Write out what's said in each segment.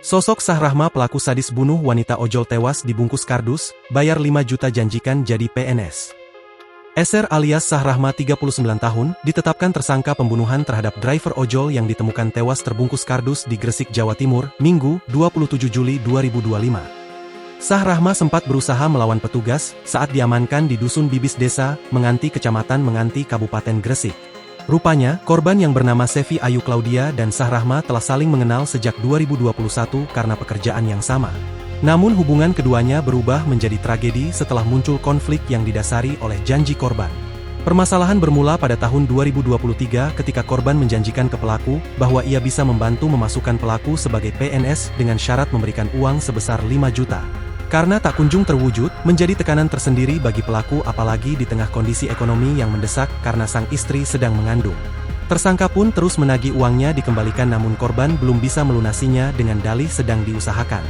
Sosok Sahrahma pelaku sadis bunuh wanita ojol tewas dibungkus kardus, bayar 5 juta janjikan jadi PNS. SR alias Sahrahma 39 tahun, ditetapkan tersangka pembunuhan terhadap driver ojol yang ditemukan tewas terbungkus kardus di Gresik, Jawa Timur, Minggu, 27 Juli 2025. Sahrahma sempat berusaha melawan petugas saat diamankan di Dusun Bibis Desa, Menganti, Kecamatan Menganti, Kabupaten Gresik. Rupanya, korban yang bernama Sevi Ayu Claudia dan Sahrahma telah saling mengenal sejak 2021 karena pekerjaan yang sama. Namun hubungan keduanya berubah menjadi tragedi setelah muncul konflik yang didasari oleh janji korban. Permasalahan bermula pada tahun 2023 ketika korban menjanjikan ke pelaku bahwa ia bisa membantu memasukkan pelaku sebagai PNS dengan syarat memberikan uang sebesar 5 juta. Karena tak kunjung terwujud, menjadi tekanan tersendiri bagi pelaku apalagi di tengah kondisi ekonomi yang mendesak karena sang istri sedang mengandung. Tersangka pun terus menagih uangnya dikembalikan namun korban belum bisa melunasinya dengan dalih sedang diusahakan.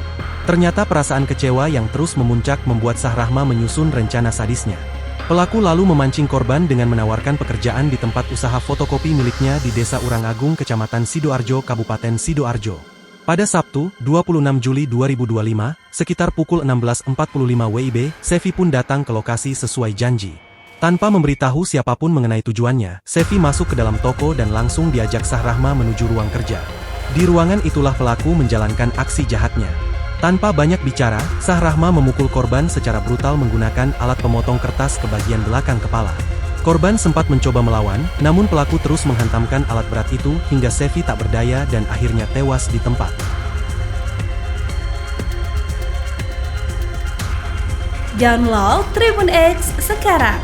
Ternyata perasaan kecewa yang terus memuncak membuat Sahrahma menyusun rencana sadisnya. Pelaku lalu memancing korban dengan menawarkan pekerjaan di tempat usaha fotokopi miliknya di Desa Urangagung, Kecamatan Sidoarjo, Kabupaten Sidoarjo. Pada Sabtu, 26 Juli 2025, sekitar pukul 16.45 WIB, Sevi pun datang ke lokasi sesuai janji. Tanpa memberitahu siapapun mengenai tujuannya, Sevi masuk ke dalam toko dan langsung diajak Sahrahma menuju ruang kerja. Di ruangan itulah pelaku menjalankan aksi jahatnya. Tanpa banyak bicara, Sahrahma memukul korban secara brutal menggunakan alat pemotong kertas ke bagian belakang kepala. Korban sempat mencoba melawan, namun pelaku terus menghantamkan alat berat itu hingga Sevi tak berdaya dan akhirnya tewas di tempat. Download Tribun X sekarang,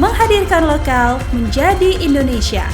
menghadirkan lokal menjadi Indonesia.